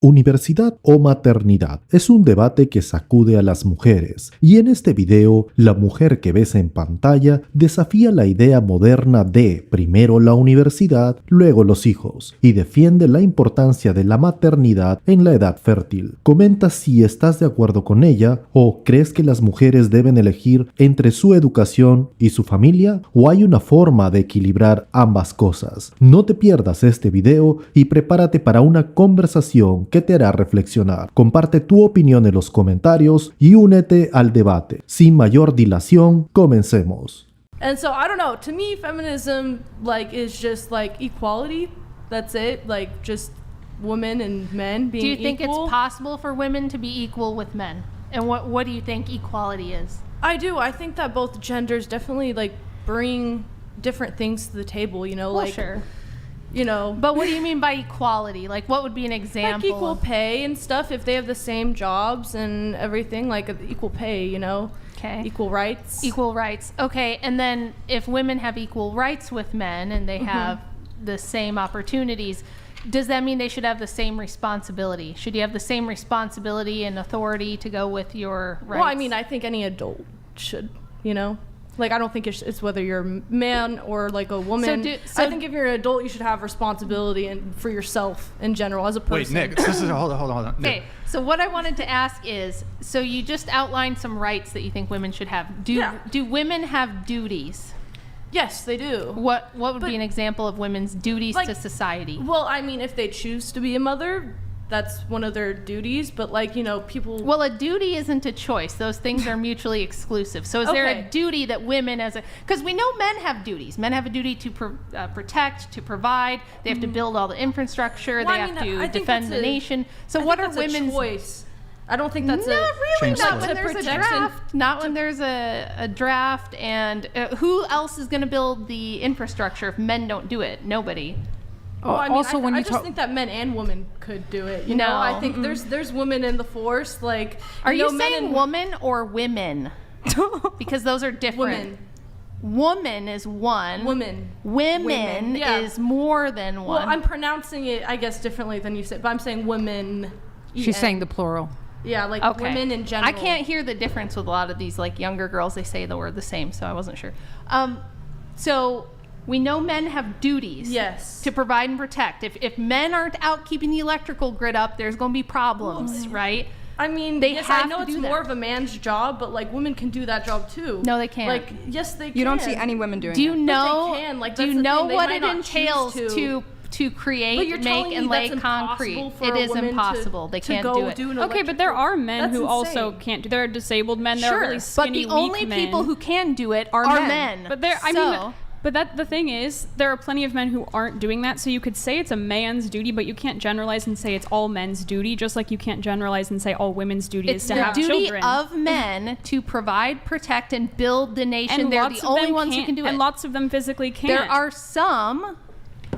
¿Universidad o maternidad? Es un debate que sacude a las mujeres, y en este video, la mujer que ves en pantalla desafía la idea moderna de primero la universidad, luego los hijos, y defiende la importancia de la maternidad en la edad fértil. Comenta si estás de acuerdo con ella o crees que las mujeres deben elegir entre su educación y su familia, o hay una forma de equilibrar ambas cosas. No te pierdas este video y prepárate para una conversación que te hará reflexionar. Comparte tu opinión en los comentarios y únete al debate. Sin mayor dilación, comencemos. And so I don't know, to me feminism is just equality. That's it. Just women and men being equal. Do you think it's possible for women to be equal with men? And what do you think equality is? I do. I think that both genders definitely bring different things to the table, Sure. But what do you mean by equality? What would be an example? Equal pay and stuff. If they have the same jobs and everything, equal pay, Okay. Equal rights. Equal rights. Okay, and then if women have equal rights with men and they have the same opportunities, does that mean they should have the same responsibility? Should you have the same responsibility and authority to go with your rights? Well, I think any adult should, I don't think it's whether you're a man or a woman. I think if you're an adult, you should have responsibility for yourself in general as a person. Wait, Nick, hold on. Okay, so what I wanted to ask is, so you just outlined some rights that you think women should have. Do women have duties? Yes, they do. What would be an example of women's duties to society? Well, if they choose to be a mother, that's one of their duties, but people... Well, a duty isn't a choice. Those things are mutually exclusive. So is there a duty that women because we know men have duties. Men have a duty to protect, to provide. They have to build all the infrastructure. They have to defend the nation. So what are women's... choice. I don't think that's not really. Not when there's a protection. draft. Not when there's a draft. And who else is going to build the infrastructure if men don't do it? Nobody. Well, I just think that men and women could do it. You know, I think there's women in the force. Are you saying woman or women? Because those are different. Woman is one. Women is more than one. Well, I'm pronouncing it, I guess, differently than you said, but I'm saying women. She's saying the plural. Yeah, women in general. I can't hear the difference with a lot of these younger girls. They say the word the same, so I wasn't sure. So we know men have duties. Yes. To provide and protect. If men aren't out keeping the electrical grid up, there's going to be problems, right? I know it's more of a man's job, but women can do that job too. No, they can't. Yes, they can. You don't see any women doing it. Do you know? But they can. Do you know what it entails to create, make, and lay concrete? It is impossible. They can't do it. Okay, but there are men who also can't do. There are disabled men. There are really skinny, but the only people who can do it are men. But the thing is, there are plenty of men who aren't doing that. So you could say it's a man's duty, but you can't generalize and say it's all men's duty. Just like you can't generalize and say all women's duty is to have children. It's the duty of men to provide, protect, and build the nation. They're the only ones who can do it. And lots of them physically can't. There are some.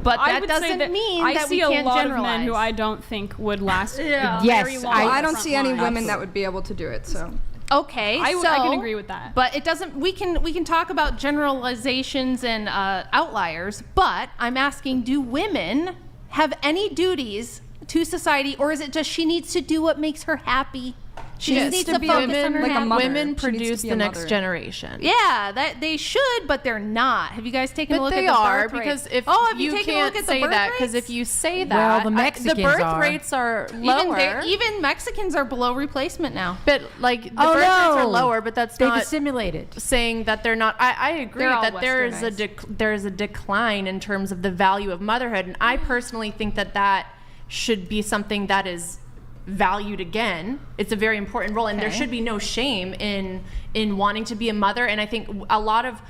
But that doesn't mean that we can't generalize. I see a lot of men who I don't think would last very long. I don't see any women that would be able to do it. So. Okay, I can agree with that. But it doesn't. We can talk about generalizations and outliers. But I'm asking: do women have any duties to society, or is it just she needs to do what makes her happy? She just needs to focus on her happiness. Women produce the next generation. Yeah, that they should, but they're not. Have you guys taken a look at the birth rates? Because if you can't say that, because if you say that, well, the Mexicans the birth rates are lower. Even Mexicans are below replacement now. But the birth rates are lower, but that's not assimilated. Saying that they're not. I agree that there is a decline in terms of the value of motherhood, and I personally think that should be something that is valued again. It's a very important role, and there should be no shame in wanting to be a mother. And I think a lot of,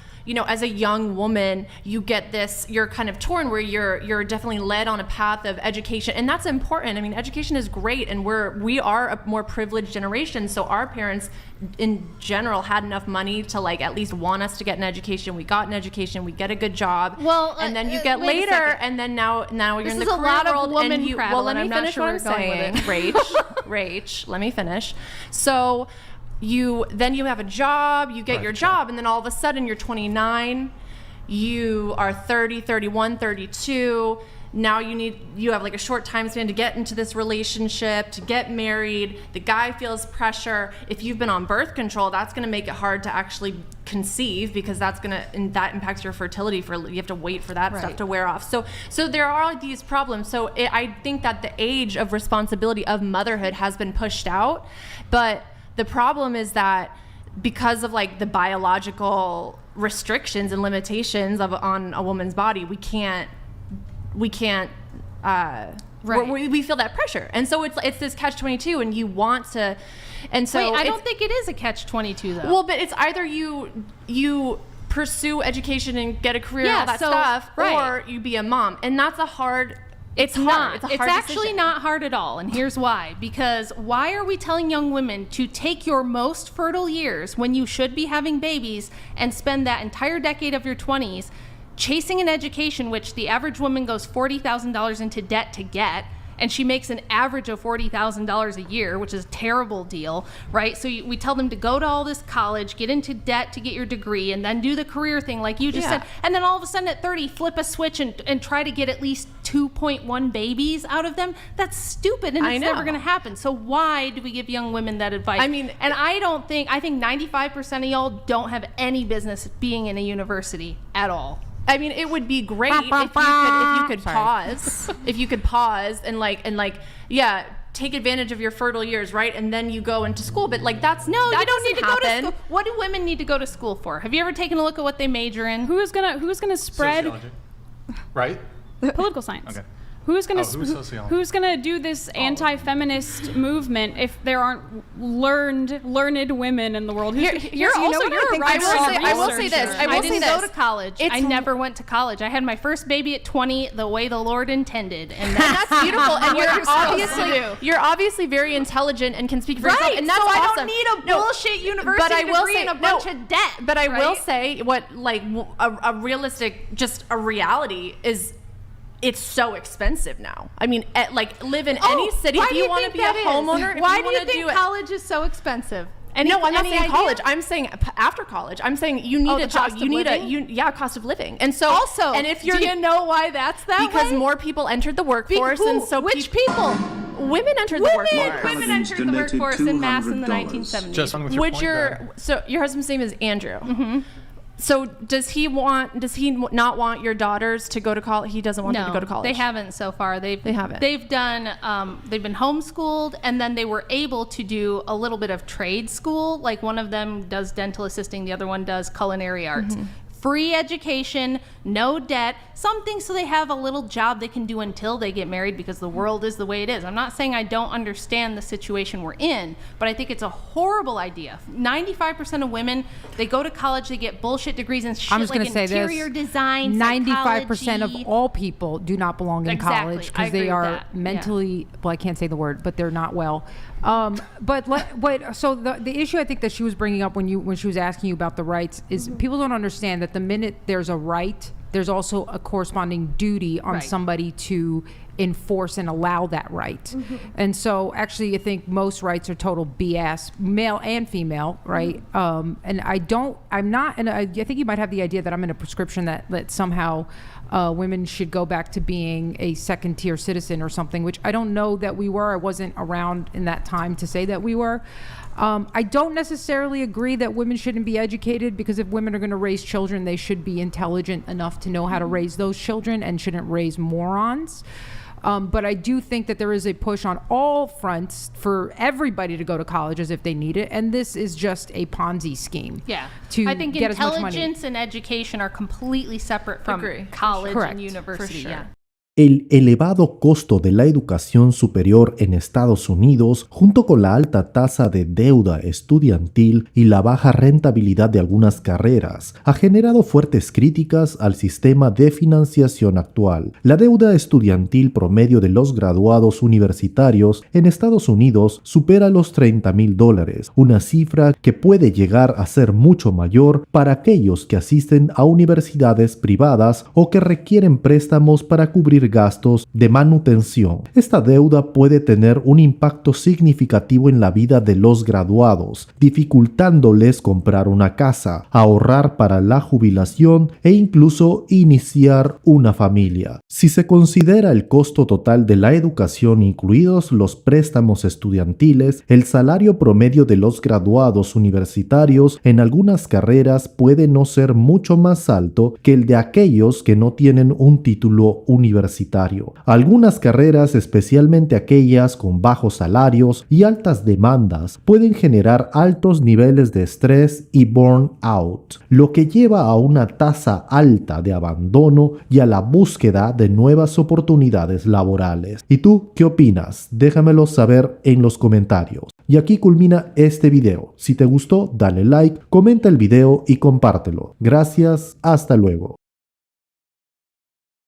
as a young woman, you're kind of torn where you're definitely led on a path of education, and that's important. Education is great, and we are a more privileged generation, so our parents in general had enough money to at least want us to get an education. We got an education, we get a good job, and then you get later, and then now you're in the career world. This is a lot of woman prattle, let me finish what I'm saying. Rach, let me finish. So then you have a job, you get your job, and then all of a sudden you're 29, you are 30, 31, 32, now you have like a short time span to get into this relationship, to get married. The guy feels pressure. If you've been on birth control, that's going to make it hard to actually conceive, because that impacts your fertility. You have to wait for that stuff to wear off. So there are these problems. So I think that the age of responsibility of motherhood has been pushed out, but the problem is that because of like the biological restrictions and limitations on a woman's body, we feel that pressure, and so it's this catch-22, and you want to, and so I don't think it is a catch-22 though. Well, but it's either you pursue education and get a career and all that stuff, or you be a mom, and that's a hard. It's hard. It's actually not hard at all, and here's why. Because why are we telling young women to take your most fertile years when you should be having babies and spend that entire decade of your 20s chasing an education which the average woman goes $40,000 into debt to get, and she makes an average of $40,000 a year, which is a terrible deal, right? So we tell them to go to all this college, get into debt to get your degree, and then do the career thing like you just said. And then all of a sudden at 30, flip a switch and try to get at least 2.1 babies out of them. That's stupid, and it's never going to happen. So why do we give young women that advice? I mean, and I think 95% of y'all don't have any business being in a university at all. I mean, it would be great if you could pause, and take advantage of your fertile years, right? And then you go into school. But like, you don't need to go to school. What do women need to go to school for? Have you ever taken a look at what they major in? Who's gonna spread? Sociology. Right? Political science. Okay. Who's gonna do this anti-feminist movement if there aren't learned women in the world? I will say this. I didn't go to college. I never went to college. I had my first baby at 20, the way the Lord intended, and that's beautiful. And you're obviously very intelligent and can speak for yourself, and that's awesome. I don't need a bullshit university degree and a bunch of debt. But I will say a realistic, just a reality is. It's so expensive now. I mean, live in any city. If you want to be a homeowner, why do you think college is so expensive? No, I'm not saying college. I'm saying after college. I'm saying you need a job. You need cost of living. And so also, and if you're, do you know why that's that way? Because more people entered the workforce, and so which people? Women entered the workforce. Women entered the workforce in mass in the 1970s. Just on with your point. So your husband's name is Andrew. Mm-hmm. So does he not want your daughters to go to college? He doesn't want them to go to college. They haven't so far. They haven't. They've been homeschooled, and then they were able to do a little bit of trade school. Like one of them does dental assisting, the other one does culinary arts. Mm-hmm. Free education, no debt, something so they have a little job they can do until they get married, because the world is the way it is. I'm not saying I don't understand the situation we're in, but I think it's a horrible idea. 95% of women, they go to college, they get bullshit degrees and shit like interior design, 95% of all people do not belong in college because they are mentally, well, I can't say the word, but they're not well. So the issue I think that she was bringing up when she was asking you about the rights is people don't understand that the minute there's a right, there's also a corresponding duty on somebody to enforce and allow that right. Mm-hmm. And so actually I think most rights are total BS, male and female, right? Mm-hmm. And I think you might have the idea that I'm in a prescription that somehow women should go back to being a second tier citizen or something, which I don't know that we were. I wasn't around in that time to say that we were. I don't necessarily agree that women shouldn't be educated, because if women are going to raise children, they should be intelligent enough to know how to raise those children and shouldn't raise morons. But I do think that there is a push on all fronts for everybody to go to college as if they need it. And this is just a Ponzi scheme. Yeah. I think get intelligence and education are completely separate from college and university. For sure. Yeah. El elevado costo de la educación superior en Estados Unidos, junto con la alta tasa de deuda estudiantil y la baja rentabilidad de algunas carreras, ha generado fuertes críticas al sistema de financiación actual. La deuda estudiantil promedio de los graduados universitarios en Estados Unidos supera los $30,000, una cifra que puede llegar a ser mucho mayor para aquellos que asisten a universidades privadas o que requieren préstamos para cubrir gastos de manutención. Esta deuda puede tener un impacto significativo en la vida de los graduados, dificultándoles comprar una casa, ahorrar para la jubilación e incluso iniciar una familia. Si se considera el costo total de la educación, incluidos los préstamos estudiantiles, el salario promedio de los graduados universitarios en algunas carreras puede no ser mucho más alto que el de aquellos que no tienen un título universitario. Algunas carreras, especialmente aquellas con bajos salarios y altas demandas, pueden generar altos niveles de estrés y burnout, lo que lleva a una tasa alta de abandono y a la búsqueda de nuevas oportunidades laborales. ¿Y tú qué opinas? Déjamelo saber en los comentarios. Y aquí culmina este video. Si te gustó, dale like, comenta el video y compártelo. Gracias, hasta luego.